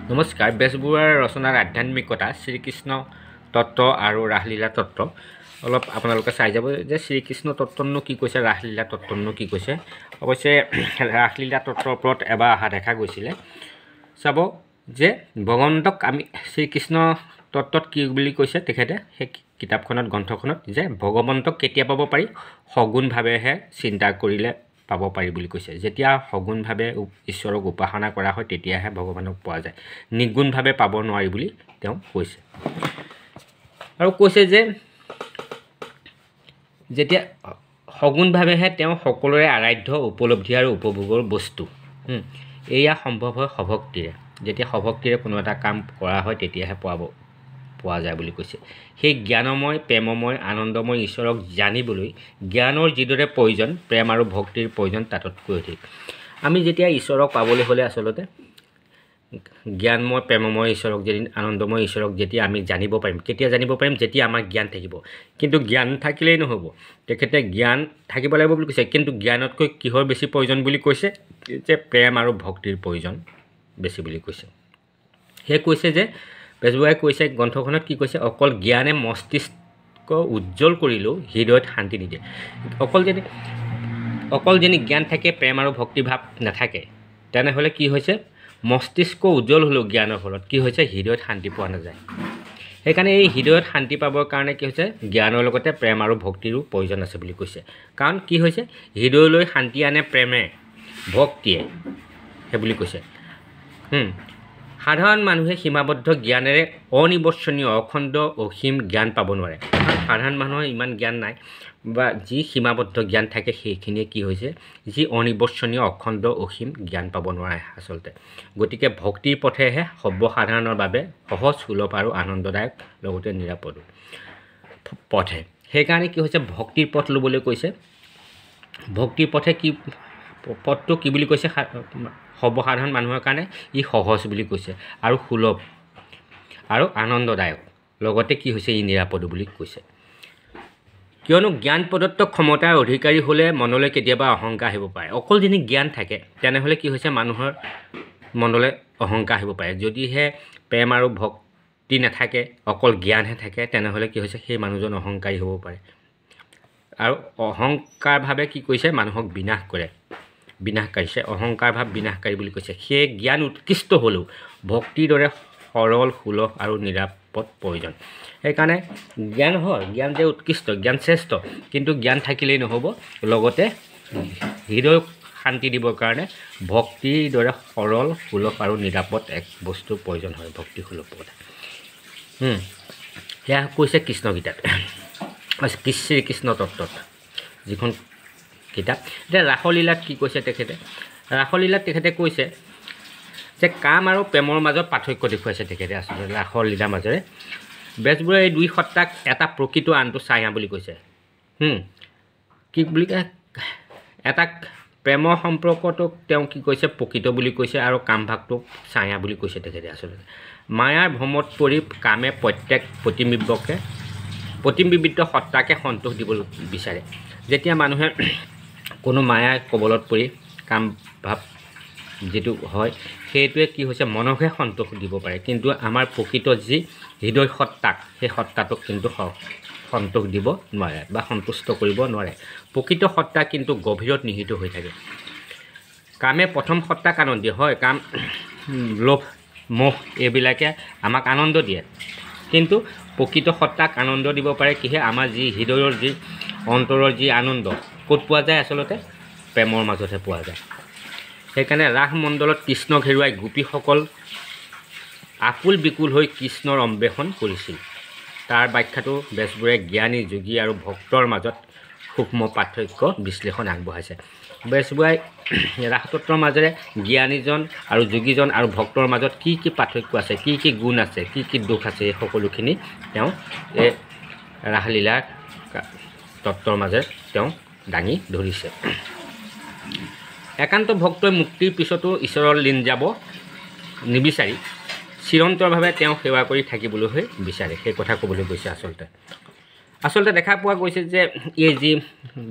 নমস্কাৰ। বেজবৰুৱাৰ ৰচনাৰ আধ্যাত্মিকতা শ্ৰীকৃষ্ণ তত্ত্ব আৰু ৰাসলীলা তত্ত্ব অলপ আপোনালোকে চাই যাব যে শ্ৰীকৃষ্ণ তত্ত্বনো কি কৈছে, ৰাসলীলা তত্ত্বনো কি কৈছে। অৱশ্যে ৰাসলীলা তত্ত্বৰ ওপৰত এবাৰ অহা দেখা গৈছিলে। চাব যে ভগৱন্তক আমি শ্ৰীকৃষ্ণ তত্ত্বত কি বুলি কৈছে তেখেতে সেই কিতাপখনত গ্ৰন্থখনত যে ভগৱন্তক কেতিয়া পাব পাৰি, সগুণভাৱেহে চিন্তা কৰিলে পাব পাৰি বুলি কৈছে। যেতিয়া সগুণভাৱে ঈশ্বৰক উপাসনা কৰা হয় তেতিয়াহে ভগৱানক পোৱা যায়, নিগুণভাৱে পাব নোৱাৰি বুলি তেওঁ কৈছে। আৰু কৈছে যে যেতিয়া সগুণভাৱেহে তেওঁ সকলোৰে আৰাধ্য, উপলব্ধি আৰু উপভোগৰ বস্তু। এয়া সম্ভৱ হয় সভক্তিৰে। যেতিয়া সভক্তিৰে কোনো এটা কাম কৰা হয় তেতিয়াহে পোৱা যায় বুলি কৈছে। সেই জ্ঞানময়, প্ৰেমময়, আনন্দময় ঈশ্বৰক জানিবলৈ জ্ঞানৰ যিদৰে প্ৰয়োজন, প্ৰেম আৰু ভক্তিৰ প্ৰয়োজন তাতোতকৈ অধিক। আমি যেতিয়া ঈশ্বৰক পাবলৈ হ'লে আচলতে জ্ঞানময়, প্ৰেমময় ঈশ্বৰক, আনন্দময় ঈশ্বৰক যেতিয়া আমি জানিব পাৰিম, কেতিয়া জানিব পাৰিম? যেতিয়া আমাৰ জ্ঞান থাকিব। কিন্তু জ্ঞান থাকিলেই নহ'ব, তেখেতে জ্ঞান থাকিব লাগিব বুলি কৈছে। কিন্তু জ্ঞানতকৈ কিহৰ বেছি প্ৰয়োজন বুলি কৈছে? যে প্ৰেম আৰু ভক্তিৰ প্ৰয়োজন বেছি বুলি কৈছে। সেয়ে কৈছে যে বেজবৰুৱাই কৈছে গ্ৰন্থখনত কি কৈছে, অকল জ্ঞানে মস্তিষ্ক উজ্জ্বল কৰিলেও হৃদয়ত শান্তি নিদিয়ে। অকল যেনি জ্ঞান থাকে, প্ৰেম আৰু ভক্তিভাৱ নাথাকে, তেনেহ'লে কি হৈছে, মস্তিষ্ক উজ্জ্বল হ'লেও জ্ঞানৰ ফলত কি হৈছে, হৃদয়ত শান্তি পোৱা নাযায়। সেইকাৰণে এই হৃদয়ত শান্তি পাবৰ কাৰণে কি হৈছে, জ্ঞানৰ লগতে প্ৰেম আৰু ভক্তিৰো প্ৰয়োজন আছে বুলি কৈছে। কাৰণ কি হৈছে, হৃদয়লৈ শান্তি আনে প্ৰেমে, ভক্তিয়ে, সেই বুলি কৈছে। সাধাৰণ মানুহে সীমাবদ্ধ জ্ঞানেৰে অনিৰ্বচনীয়, অখণ্ড, অসীম জ্ঞান পাব নোৱাৰে। সাধাৰণ মানুহৰ ইমান জ্ঞান নাই, বা যি সীমাবদ্ধ জ্ঞান থাকে সেইখিনিয়ে কি হৈছে, যি অনিৰ্বচনীয়, অখণ্ড, অসীম জ্ঞান পাব নোৱাৰে আচলতে। গতিকে ভক্তিৰ পথেহে সৰ্বসাধাৰণৰ বাবে সহজ, সুলভ আৰু আনন্দদায়ক, লগতে নিৰাপদ পথে। সেইকাৰণে কি হৈছে, ভক্তিৰ পথ ল'বলৈ কৈছে। ভক্তিৰ পথে পথটো কি বুলি কৈছে, সৰ্বসাধাৰণ মানুহৰ কাৰণে ই সহজ বুলি কৈছে, আৰু সুলভ আৰু আনন্দদায়ক, লগতে কি হৈছে, ই নিৰাপদ বুলি কৈছে। কিয়নো জ্ঞান প্ৰদত্ত ক্ষমতাৰ অধিকাৰী হ'লে মনলৈ কেতিয়াবা অহংকাৰ আহিব পাৰে। অকল যদি জ্ঞান থাকে তেনেহ'লে কি হৈছে, মানুহৰ মনলৈ অহংকাৰ আহিব পাৰে। যদিহে প্ৰেম আৰু ভক্তি নাথাকে, অকল জ্ঞানহে থাকে, তেনেহ'লে কি হৈছে, সেই মানুহজন অহংকাৰী হ'ব পাৰে। আৰু অহংকাৰভাৱে কি কৰিছে, মানুহক বিনাশ কৰে, বিনাশকাৰীছে। অহংকাৰ ভাৱ বিনাশকাৰী বুলি কৈছে। সেয়ে জ্ঞান উৎকৃষ্ট হ'লেও ভক্তিৰ দৰে সৰল, সুলভ আৰু নিৰাপদ প্ৰয়োজন। সেইকাৰণে জ্ঞান হয়, জ্ঞান যে উৎকৃষ্ট, জ্ঞান শ্ৰেষ্ঠ, কিন্তু জ্ঞান থাকিলেই নহ'ব, লগতে হৃদয়ক শান্তি দিবৰ কাৰণে ভক্তিৰ দৰে সৰল, সুলভ আৰু নিৰাপদ এক বস্তুৰ প্ৰয়োজন হয়, ভক্তি সুলভতা। সেয়া কৈছে কৃষ্ণ গীতাত, শ্ৰীকৃষ্ণ তত্ত্বত, যিখন কিতাপ। এতিয়া ৰাসলীলাত কি কৈছে তেখেতে? ৰাসলীলাত তেখেতে কৈছে যে কাম আৰু প্ৰেমৰ মাজত পাৰ্থক্য দেখুৱাইছে তেখেতে আচলতে ৰাসলীলাৰ মাজেৰে। বেজবৰুৱাই এই দুই সত্তাক এটা প্ৰকৃত, আনটো ছায়া বুলি কৈছে। কি বুলি কয়, এটা প্ৰেমৰ সম্পৰ্কটোক তেওঁ কি কৈছে, প্ৰকৃত বুলি কৈছে, আৰু কামভাগটোক ছায়া বুলি কৈছে তেখেতে আচলতে। মায়াৰ ভ্ৰমত পৰি কামে প্ৰত্যেক প্ৰতিবিম্বিত সত্তাকে সন্তোষ দিবলৈ বিচাৰে। যেতিয়া মানুহে কোনো মায়াৰ কবলত পৰি কাম ভাৱ যিটো হয়, সেইটোৱে কি হৈছে, মনকহে সন্তোষ দিব পাৰে। কিন্তু আমাৰ প্ৰকৃত যি হৃদয় সত্তাক, সেই সত্তাটোক কিন্তু সন্তোষ দিব নোৱাৰে বা সন্তুষ্ট কৰিব নোৱাৰে। প্ৰকৃত সত্তা কিন্তু গভীৰত নিহিত হৈ থাকে। কামে প্ৰথম সত্তাক আনন্দ দিয়ে। হয়, কাম, লোভ, মোহ এইবিলাকে আমাক আনন্দ দিয়ে, কিন্তু প্ৰকৃত সত্তাক আনন্দ দিব পাৰে কিহে, আমাৰ যি হৃদয়ৰ, যি অন্তৰৰ যি আনন্দ, ক'ত পোৱা যায়, আচলতে প্ৰেমৰ মাজতহে পোৱা যায়। সেইকাৰণে ৰাস মণ্ডলত কৃষ্ণক হেৰুৱাই গোপীসকল আকুল বিকুল হৈ কৃষ্ণৰ অন্বেষণ কৰিছিল। তাৰ ব্যাখ্যাটো বেজবৰুৱাই জ্ঞানী, যোগী আৰু ভক্তৰ মাজত সূক্ষ্ম পাৰ্থক্য বিশ্লেষণ আগবঢ়াইছে। বেজবৰুৱাই ৰাসতত্ত্বৰ মাজেৰে জ্ঞানীজন আৰু যোগীজন আৰু ভক্তৰ মাজত কি কি পাৰ্থক্য আছে, কি কি গুণ আছে, কি কি দোষ আছে, এই সকলোখিনি তেওঁ এই ৰাসলীলাৰ তত্ত্বৰ মাজেৰে তেওঁ দাঙি ধৰিছে। একান্ত ভক্তই মুক্তিৰ পিছতো ঈশ্বৰৰ লীন যাব নিবিচাৰি চিৰন্তৰভাৱে তেওঁ সেৱা কৰি থাকিবলৈ বিচাৰে, সেই কথা ক'বলৈ গৈছে আচলতে। আচলতে দেখা পোৱা গৈছে যে এই যি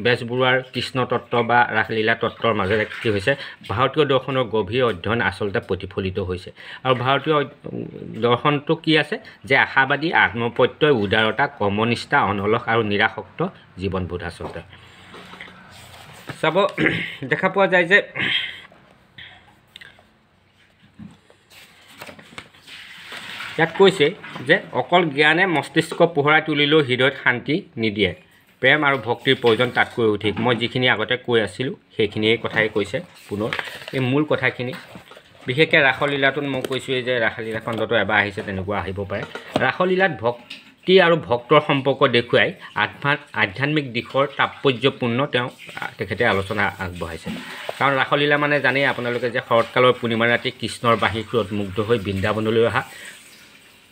বেজবৰুৱাৰ কৃষ্ণ তত্ত্ব বা ৰাসলীলা তত্ত্বৰ মাজেৰে কি হৈছে ভাৰতীয় দৰ্শনৰ গভীৰ অধ্যয়ন আচলতে প্ৰতিফলিত হৈছে আৰু ভাৰতীয় দৰ্শনটো কি আছে যে আশাবাদী আত্মপ্ৰত্যয় উদাৰতা কৰ্মনিষ্ঠা অনলস আৰু নিৰাসক্ত জীৱনবোধ আচলতে চাব দেখা পোৱা যায় যে ইয়াত কৈছে যে অকল জ্ঞানে মস্তিষ্ক পোহৰাই তুলিলেও হৃদয়ত শান্তি নিদিয়ে প্ৰেম আৰু ভক্তিৰ প্ৰয়োজন তাতকৈ অধিক মই যিখিনি আগতে কৈ আছিলোঁ সেইখিনিয়ে কথাই কৈছে পুনৰ এই মূল কথাখিনি বিশেষকৈ ৰাসলীলাটোত মই কৈছোঁৱেই যে ৰাসলীলা খণ্ডটো এবাৰ আহিছে তেনেকুৱা আহিব পাৰে ৰাসলীলাত ভক্তি আৰু ভক্তৰ সম্পৰ্ক দেখুৱাই আধ্যাত্মিক দিশৰ তাৎপৰ্যপূৰ্ণ তেখেতে আলোচনা আগবঢ়াইছে কাৰণ ৰাসলীলা মানে জানেই আপোনালোকে যে শৰৎকালৰ পূৰ্ণিমা ৰাতি কৃষ্ণৰ বাঁহী সুৰত মুগ্ধ হৈ বৃন্দাবনলৈ অহা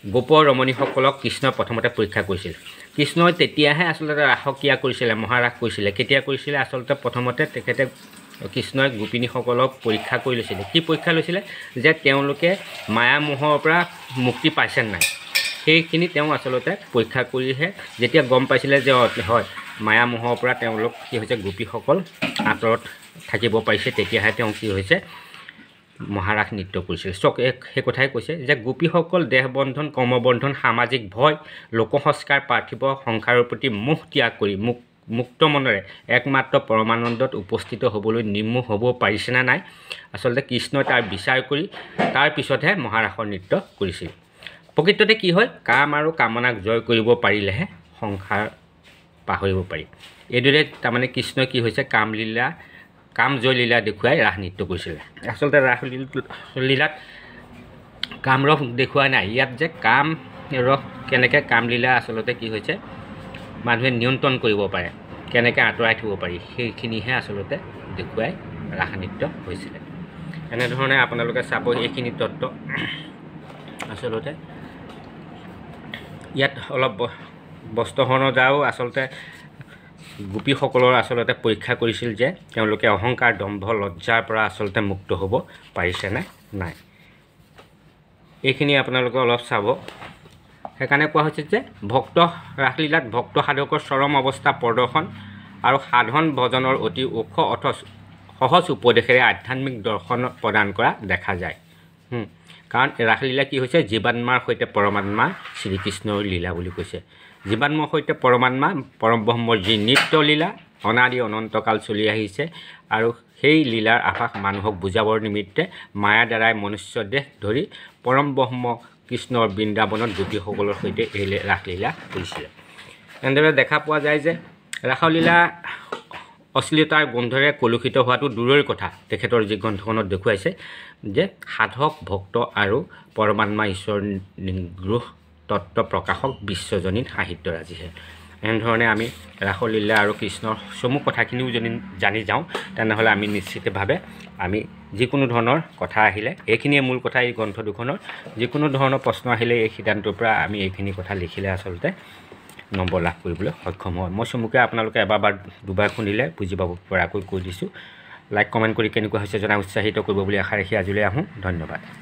গোপ ৰমণীসকলক কৃষ্ণই প্ৰথমতে পৰীক্ষা কৰিছিল কৃষ্ণই তেতিয়াহে আচলতে ৰাসক্ৰিয়া কৰিছিলে মহাৰাস কৰিছিলে কেতিয়া কৰিছিলে আচলতে প্ৰথমতে তেখেতে কৃষ্ণই গোপিনীসকলক পৰীক্ষা কৰি লৈছিলে কি পৰীক্ষা লৈছিলে যে তেওঁলোকে মায়া মোহৰ পৰা মুক্তি পাইছে নাই সেইখিনি তেওঁ আচলতে পৰীক্ষা কৰিহে যেতিয়া গম পাইছিলে যে হয় মায়া মোহৰ পৰা তেওঁলোক কি হৈছে গোপীসকল আঁতৰত থাকিব পাৰিছে তেতিয়াহে তেওঁ কি হৈছে মহাৰাস নৃত্য কৰিছিল সেই কথাই কৈছে যে গোপীসকল দেহবন্ধন কৰ্মবন্ধন সামাজিক ভয় লোকসংস্কাৰ পাৰ্থিৱ সংসাৰৰ প্ৰতি মোহ ত্যাগ কৰি মুক্ত মনেৰে একমাত্ৰ পৰমানন্দত উপস্থিত হ'বলৈ নিৰ্মোহ হ'ব পাৰিছেনে নাই আচলতে কৃষ্ণই তাৰ বিচাৰ কৰি তাৰ পিছতহে মহাৰাসৰ নৃত্য কৰিছিল প্ৰকৃততে কি হয় কাম আৰু কামনাক জয় কৰিব পাৰিলেহে সংসাৰ পাহৰিব পাৰি এইদৰে তাৰমানে কৃষ্ণই কি হৈছে কাম জয় লীলা দেখুৱাই ৰাস নৃত্য কৰিছিলে আচলতে ৰাসলীলাত কাম ৰস দেখুওৱা নাই ইয়াত যে কাম ৰস কেনেকৈ কামলীলা আচলতে কি হৈছে মানুহে নিয়ন্ত্ৰণ কৰিব পাৰে কেনেকৈ আঁতৰাই থ'ব পাৰি সেইখিনিহে আচলতে দেখুৱাই ৰাস নৃত্য হৈছিলে এনেধৰণে আপোনালোকে চাব এইখিনি তত্ত্ব আচলতে ইয়াত অলপ বস্ত্ৰহৰণৰ দ্বাৰাও আচলতে গোপীসকলৰ আচলতে পৰীক্ষা কৰিছিল যে তেওঁলোকে অহংকাৰ দম্ভ লজ্জাৰ পৰা আচলতে মুক্ত হ'ব পাৰিছেনে নাই এইখিনি আপোনালোকে অলপ চাব সেইকাৰণে কোৱা হৈছে যে ৰাসলীলাত ভক্ত সাধকৰ চৰম অৱস্থা প্ৰদৰ্শন আৰু সাধন ভজনৰ অতি ওখ অথচ সহজ উপদেশেৰে আধ্যাত্মিক দৰ্শন প্ৰদান কৰা দেখা যায় কাৰণ ৰাসলীলা কি হৈছে জীৱাত্মাৰ সৈতে পৰমাত্মা শ্ৰীকৃষ্ণৰ লীলা বুলি কৈছে জীৱাত্মাৰ সৈতে পৰমাত্মা পৰম ব্ৰহ্মৰ যি নিত্য লীলা অনাদি অনন্তকাল চলি আহিছে আৰু সেই লীলাৰ আভাস মানুহক বুজাবৰ নিমিত্তে মায়াৰ দ্বাৰাই মনুষ্য দেহ ধৰি পৰম ব্ৰহ্ম কৃষ্ণৰ বৃন্দাবনত গোপীসকলৰ সৈতে এই ৰাসলীলা কৰিছিলে এনেদৰে দেখা পোৱা যায় যে ৰাসলীলা অশ্লীলতাৰ গোন্ধৰে কলুষিত হোৱাটো দূৰৈৰ কথা তেখেতৰ যি গ্ৰন্থখনত দেখুৱাইছে যে সাধক ভক্ত আৰু পৰমাত্মা ঈশ্বৰ নিগ্ৰহ তত্ত্ব প্ৰকাশক বিশ্বজনীন সাহিত্যৰাজিহে এনেধৰণে আমি ৰাসলীলা আৰু কৃষ্ণৰ চমু কথাখিনিও যদি জানি যাওঁ তেনেহ'লে আমি নিশ্চিতভাৱে আমি যিকোনো ধৰণৰ কথা আহিলে এইখিনিয়ে মূল কথা এই গ্ৰন্থ দুখনৰ যিকোনো ধৰণৰ প্ৰশ্ন আহিলে এই সিদ্ধান্তৰ পৰা আমি এইখিনি কথা লিখিলে আচলতে নম্বৰ লাভ কৰিবলৈ সক্ষম হয় মই চমুকৈ আপোনালোকে এবাৰ বা দুবাৰ শুনিলে বুজি পাব পৰাকৈ কৈ দিছোঁ লাইক কমেণ্ট কৰি কেনেকুৱা হৈছে জনাই উৎসাহিত কৰিব বুলি আশা ৰাখি আজিলৈ আহোঁ ধন্যবাদ